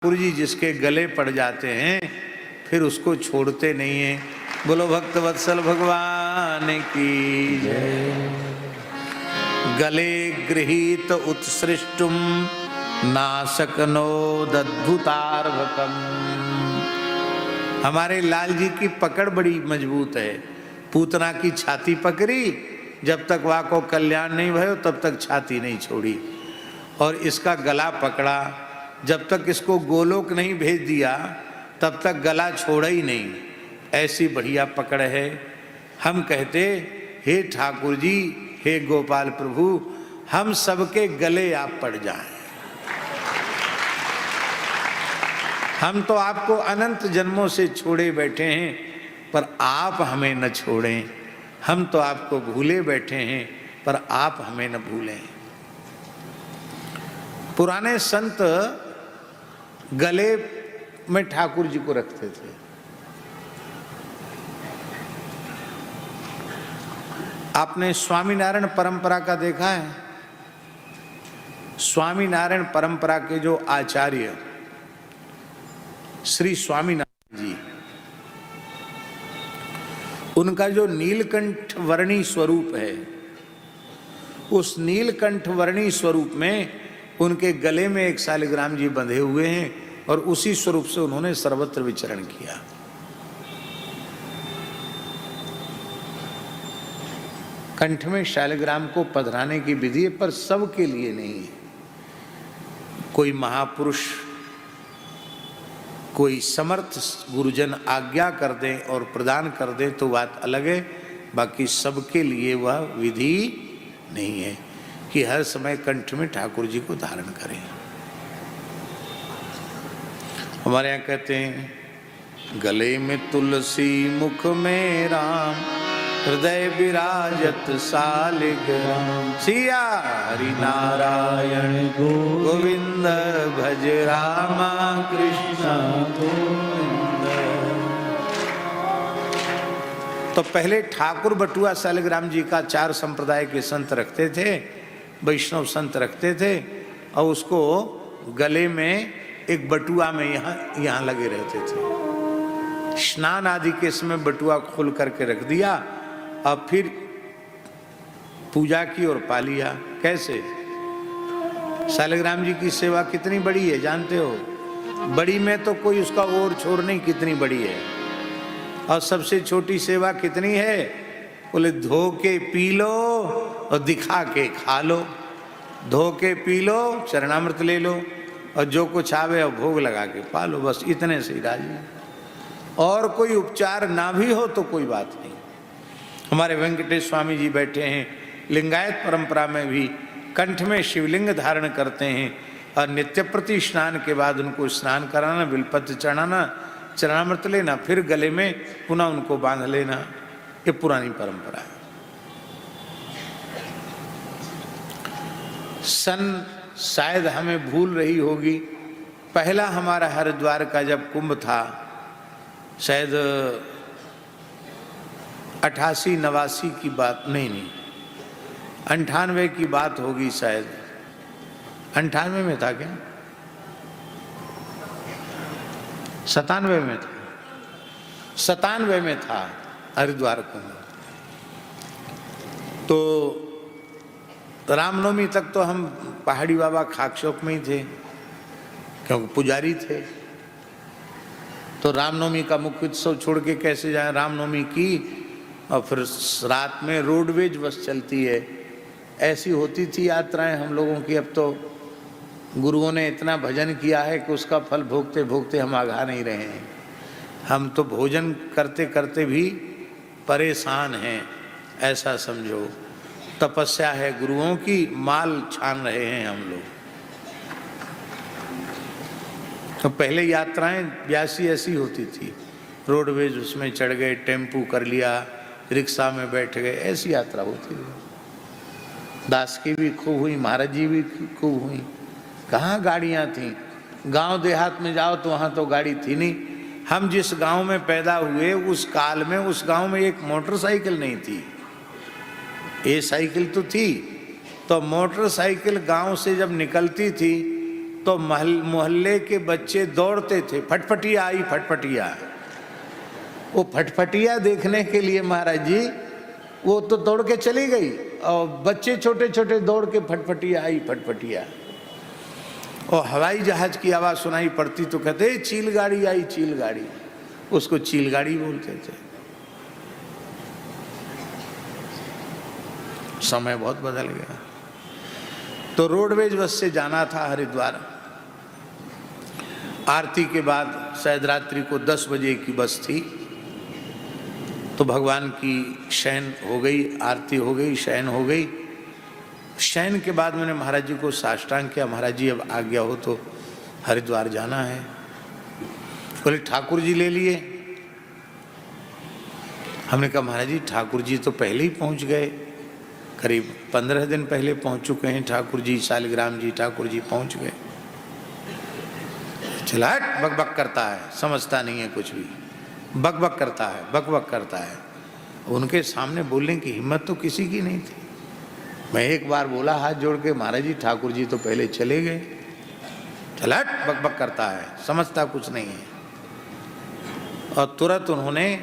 ठाकुर जी जिसके गले पड़ जाते हैं फिर उसको छोड़ते नहीं हैं। बोलो भक्त वत्सल भगवान की जय। गले गृहीत उत्सृष्टुम नासकनोदद्भुतार्भकम। हमारे लाल जी की पकड़ बड़ी मजबूत है। पूतना की छाती पकड़ी, जब तक वह को कल्याण नहीं भयो तब तक छाती नहीं छोड़ी, और इसका गला पकड़ा, जब तक इसको गोलोक नहीं भेज दिया तब तक गला छोड़ा ही नहीं। ऐसी बढ़िया पकड़ है। हम कहते हे ठाकुर जी, हे गोपाल प्रभु, हम सबके गले आप पड़ जाएं। हम तो आपको अनंत जन्मों से छोड़े बैठे हैं, पर आप हमें न छोड़ें। हम तो आपको भूले बैठे हैं, पर आप हमें न भूलें। पुराने संत गले में ठाकुर जी को रखते थे। आपने स्वामीनारायण परंपरा का देखा है? स्वामीनारायण परंपरा के जो आचार्य श्री स्वामीनारायण जी, उनका जो नीलकंठ वर्णी स्वरूप है, उस नीलकंठ वर्णी स्वरूप में उनके गले में एक शालिग्राम जी बंधे हुए हैं, और उसी स्वरूप से उन्होंने सर्वत्र विचरण किया। कंठ में शालिग्राम को पधराने की विधि पर सबके लिए नहीं है। कोई महापुरुष, कोई समर्थ गुरुजन आज्ञा कर दें और प्रदान कर दें तो बात अलग है, बाकी सबके लिए वह विधि नहीं है कि हर समय कंठ में ठाकुर जी को धारण करें। हमारे यहाँ कहते हैं गले में तुलसी मुख में राम, हृदय विराजत शालिग्राम। सिया हरि नारायण गोविंद भज रामा कृष्ण गोविंद। तो पहले ठाकुर बटुआ शालिग्राम जी का 4 संप्रदाय के संत रखते थे, वैष्णव संत रखते थे, और उसको गले में एक बटुआ में यहाँ लगे रहते थे। स्नान आदि के समय बटुआ खोल करके रख दिया, और फिर पूजा की और पा लिया। कैसे? शालिग्राम जी की सेवा कितनी बड़ी है जानते हो? बड़ी में तो कोई उसका ओर छोर नहीं, कितनी बड़ी है। और सबसे छोटी सेवा कितनी है? बोले धो के पी लो और दिखा के खा लो। धो के पी लो, चरणामृत ले लो, और जो कुछ आवे और भोग लगा के पा लो। बस इतने से ही राजी। और कोई उपचार ना भी हो तो कोई बात नहीं। हमारे वेंकटेश स्वामी जी बैठे हैं, लिंगायत परंपरा में भी कंठ में शिवलिंग धारण करते हैं, और नित्य प्रति स्नान के बाद उनको स्नान कराना, बिलपत्र चढ़ाना, चरणामृत लेना, फिर गले में पुनः उनको बांध लेना। ये पुरानी परंपरा है। सन शायद हमें भूल रही होगी, पहला हमारा हरिद्वार का जब कुंभ था, शायद 88-89 की बात, नहीं 98 की बात होगी शायद। 98 में था क्या? 97 में था। 97 में था हरिद्वार कुंभ। तो रामनवमी तक तो हम पहाड़ी बाबा खाकशौक में ही थे, क्योंकि पुजारी थे। तो रामनवमी का मुख्य उत्सव छोड़ के कैसे जाए? रामनवमी की, और फिर रात में रोडवेज बस चलती है। ऐसी होती थी यात्राएं हम लोगों की। अब तो गुरुओं ने इतना भजन किया है कि उसका फल भोगते भोगते हम आगा नहीं रहे हैं। हम तो भोजन करते करते भी परेशान हैं, ऐसा समझो। तपस्या है गुरुओं की, माल छान रहे हैं हम लोग। तो पहले यात्राएं ब्यासी ऐसी होती थी, रोडवेज उसमें चढ़ गए, टेम्पू कर लिया, रिक्शा में बैठ गए, ऐसी यात्रा होती थी। दास की भी खूब हुई, महाराज जी भी खूब हुई। कहाँ गाड़ियाँ थीं? गांव देहात में जाओ तो वहाँ तो गाड़ी थी नहीं। हम जिस गांव में पैदा हुए उस काल में उस गांव में एक मोटरसाइकिल नहीं थी। ये साइकिल तो थी, तो मोटरसाइकिल गांव से जब निकलती थी तो मोहल्ले के बच्चे दौड़ते थे, फटफटिया आई फटफटिया। वो फटफटिया देखने के लिए महाराज जी वो तो दौड़ के चली गई, और बच्चे छोटे छोटे दौड़ के फटफटिया आई फटफटिया। और हवाई जहाज की आवाज़ सुनाई पड़ती तो कहते चील गाड़ी आई चील गाड़ी, उसको चील गाड़ी बोलते थे। समय बहुत बदल गया। तो रोडवेज बस से जाना था हरिद्वार। आरती के बाद शायद रात्रि को 10 बजे की बस थी। तो भगवान की शयन हो गई, आरती हो गई, शयन हो गई। शयन के बाद मैंने महाराज जी को साष्टांग किया, महाराज जी अब आज्ञा हो तो हरिद्वार जाना है। बोले ठाकुर जी ले लिए। हमने कहा महाराज जी ठाकुर जी तो पहले ही पहुंच गए, करीब 15 दिन पहले पहुंच चुके हैं ठाकुर जी, शालिग्राम जी ठाकुर जी पहुंच गए। चला हट, बकबक करता है, समझता नहीं है कुछ भी, बकबक करता है, बकबक करता है। उनके सामने बोलने की हिम्मत तो किसी की नहीं थी। मैं एक बार बोला हाथ जोड़ के, महाराज जी ठाकुर जी तो पहले चले गए। चला हट, बकबक करता है, समझता कुछ नहीं है। और तुरंत उन्होंने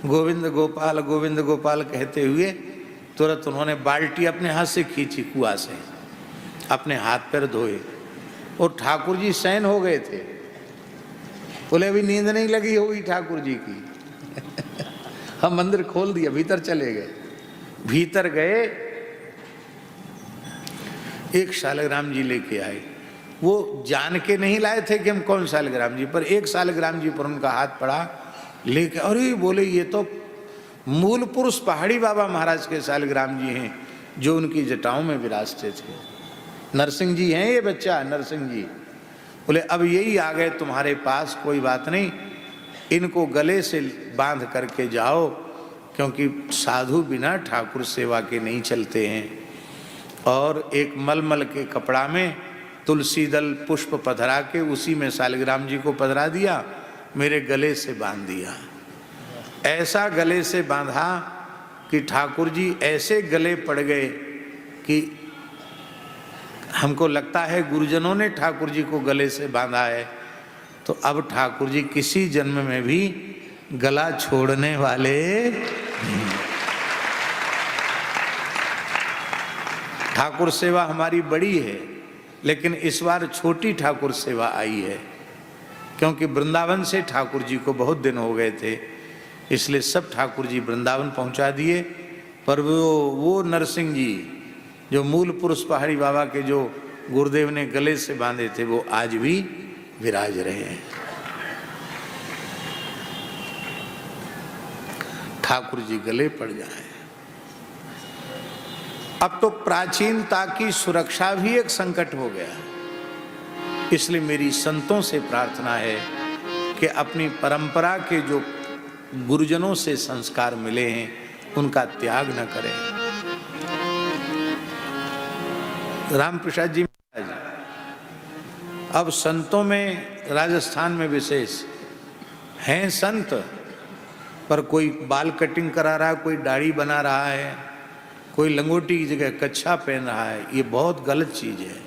गोविंद गोपाल कहते हुए तुरंत उन्होंने बाल्टी अपने हाथ से खींची, कुआं से अपने हाथ पैर धोए, और ठाकुर जी शयन हो गए थे। बोले अभी नींद नहीं लगी होगी ठाकुर जी की। हम मंदिर खोल दिया, भीतर चले गए। भीतर गए, एक शालिग्राम जी लेके आए। वो जान के नहीं लाए थे कि हम कौन शालिग्राम जी, पर एक शालिग्राम जी पर उनका हाथ पड़ा, लेके अरे बोले ये तो मूल पुरुष पहाड़ी बाबा महाराज के शालिग्राम जी हैं जो उनकी जटाओं में विराजते थे। नरसिंह जी हैं ये बच्चा, नरसिंह जी। बोले अब यही आ गए तुम्हारे पास, कोई बात नहीं, इनको गले से बांध करके जाओ, क्योंकि साधु बिना ठाकुर सेवा के नहीं चलते हैं। और एक मलमल के कपड़ा में तुलसी दल पुष्प पधरा के उसी में शालिग्राम जी को पधरा दिया, मेरे गले से बांध दिया। ऐसा गले से बांधा कि ठाकुर जी ऐसे गले पड़ गए कि हमको लगता है गुरुजनों ने ठाकुर जी को गले से बांधा है। तो अब ठाकुर जी किसी जन्म में भी गला छोड़ने वाले नहीं। ठाकुर सेवा हमारी बड़ी है, लेकिन इस बार छोटी ठाकुर सेवा आई है, क्योंकि वृंदावन से ठाकुर जी को बहुत दिन हो गए थे, इसलिए सब ठाकुर जी वृंदावन पहुंचा दिए। पर वो नरसिंह जी जो मूल पुरुष पहाड़ी बाबा के जो गुरुदेव ने गले से बांधे थे, वो आज भी विराज रहे हैं। ठाकुर जी गले पड़ जाए। अब तो प्राचीनता की सुरक्षा भी एक संकट हो गया, इसलिए मेरी संतों से प्रार्थना है कि अपनी परंपरा के जो गुरुजनों से संस्कार मिले हैं उनका त्याग न करें। राम प्रसाद जी महाराज, अब संतों में राजस्थान में विशेष हैं संत, पर कोई बाल कटिंग करा रहा है, कोई दाढ़ी बना रहा है, कोई लंगोटी की जगह कच्छा पहन रहा है। ये बहुत गलत चीज है।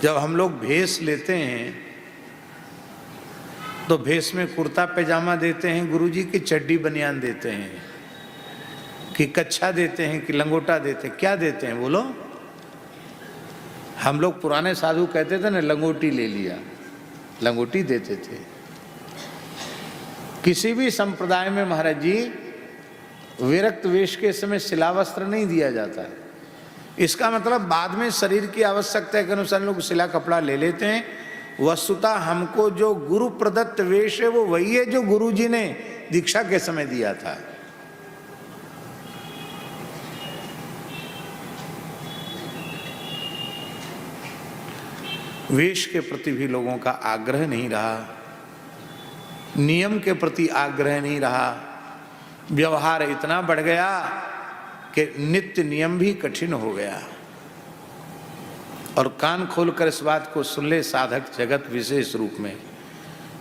जब हम लोग भेष लेते हैं तो भेष में कुर्ता पैजामा देते हैं, गुरुजी की चड्डी बनियान देते हैं, कि कच्छा देते हैं, कि लंगोटा देते हैं, क्या देते हैं बोलो? हम लोग पुराने साधु कहते थे ना, लंगोटी ले लिया, लंगोटी देते थे। किसी भी संप्रदाय में महाराज जी विरक्त वेश के समय शिलावस्त्र नहीं दिया जाता है। इसका मतलब बाद में शरीर की आवश्यकता के अनुसार लोग सिला कपड़ा ले लेते हैं। वस्तुतः हमको जो गुरु प्रदत्त वेश है वो वही है जो गुरु जी ने दीक्षा के समय दिया था। वेश के प्रति भी लोगों का आग्रह नहीं रहा, नियम के प्रति आग्रह नहीं रहा। व्यवहार इतना बढ़ गया कि नित्य नियम भी कठिन हो गया। और कान खोलकर इस बात को सुन ले साधक जगत, विशेष रूप में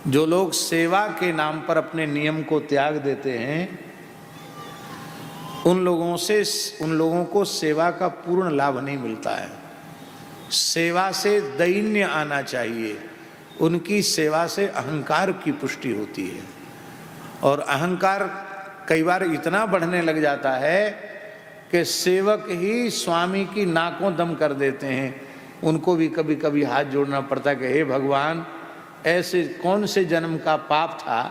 जो लोग सेवा के नाम पर अपने नियम को त्याग देते हैं, उन लोगों को सेवा का पूर्ण लाभ नहीं मिलता है। सेवा से दैन्य आना चाहिए, उनकी सेवा से अहंकार की पुष्टि होती है। और अहंकार कई बार इतना बढ़ने लग जाता है कि सेवक ही स्वामी की नाकों दम कर देते हैं। उनको भी कभी कभी हाथ जोड़ना पड़ता है कि हे भगवान, ऐसे कौन से जन्म का पाप था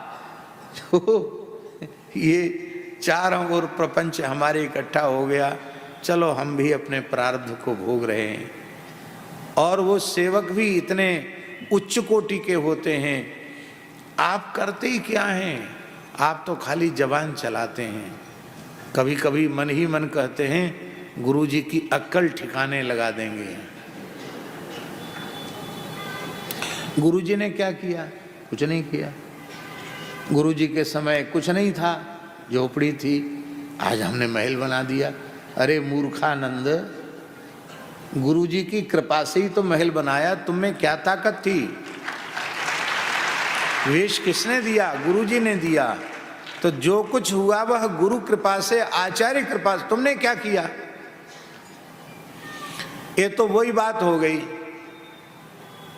जो ये चारों ओर प्रपंच हमारे इकट्ठा हो गया, चलो हम भी अपने प्रारब्ध को भोग रहे हैं। और वो सेवक भी इतने उच्च कोटि के होते हैं, आप करते ही क्या हैं, आप तो खाली जबान चलाते हैं। कभी कभी मन ही मन कहते हैं गुरुजी की अक्ल ठिकाने लगा देंगे। गुरुजी ने क्या किया? कुछ नहीं किया। गुरुजी के समय कुछ नहीं था, झोपड़ी थी, आज हमने महल बना दिया। अरे मूर्खानंद, गुरुजी की कृपा से ही तो महल बनाया, तुम में क्या ताकत थी? वेश किसने दिया? गुरुजी ने दिया। तो जो कुछ हुआ वह गुरु कृपा से, आचार्य कृपा से। तुमने क्या किया? ये तो वही बात हो गई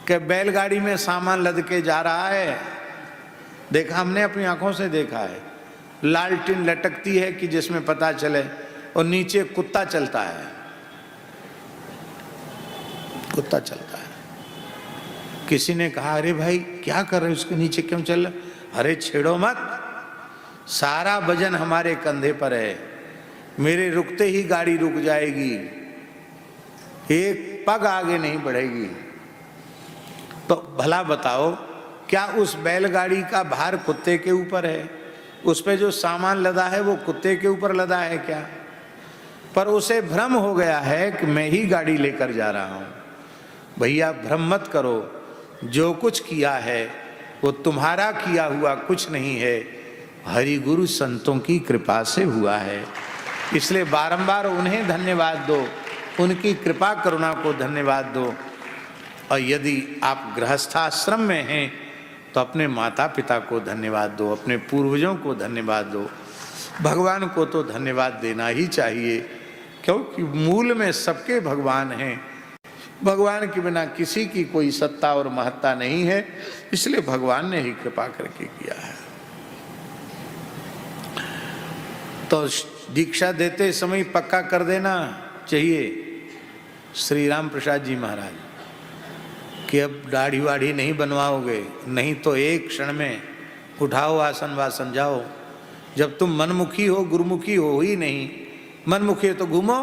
कि बैलगाड़ी में सामान लद के जा रहा है, देखा, हमने अपनी आंखों से देखा है, लालटेन लटकती है कि जिसमें पता चले, और नीचे कुत्ता चलता है, कुत्ता चलता है। किसी ने कहा अरे भाई क्या कर रहे हो, उसके नीचे क्यों चल रहे? अरे छेड़ो मत, सारा वजन हमारे कंधे पर है, मेरे रुकते ही गाड़ी रुक जाएगी, एक पग आगे नहीं बढ़ेगी। तो भला बताओ, क्या उस बैलगाड़ी का भार कुत्ते के ऊपर है? उस पे जो सामान लदा है वो कुत्ते के ऊपर लदा है क्या? पर उसे भ्रम हो गया है कि मैं ही गाड़ी लेकर जा रहा हूं। भैया भ्रम मत करो, जो कुछ किया है वो तुम्हारा किया हुआ कुछ नहीं है, हरि गुरु संतों की कृपा से हुआ है। इसलिए बारंबार उन्हें धन्यवाद दो, उनकी कृपा करुणा को धन्यवाद दो। और यदि आप गृहस्थाश्रम में हैं तो अपने माता पिता को धन्यवाद दो, अपने पूर्वजों को धन्यवाद दो, भगवान को तो धन्यवाद देना ही चाहिए, क्योंकि मूल में सबके भगवान हैं। भगवान के बिना किसी की कोई सत्ता और महत्ता नहीं है, इसलिए भगवान ने ही कृपा करके किया है। तो दीक्षा देते समय पक्का कर देना चाहिए श्री राम प्रसाद जी महाराज कि अब दाढ़ी वाढ़ी नहीं बनवाओगे, नहीं तो एक क्षण में उठाओ आसन वासन जाओ। जब तुम मनमुखी हो, गुरुमुखी हो ही नहीं, मनमुखी हो तो घूमो,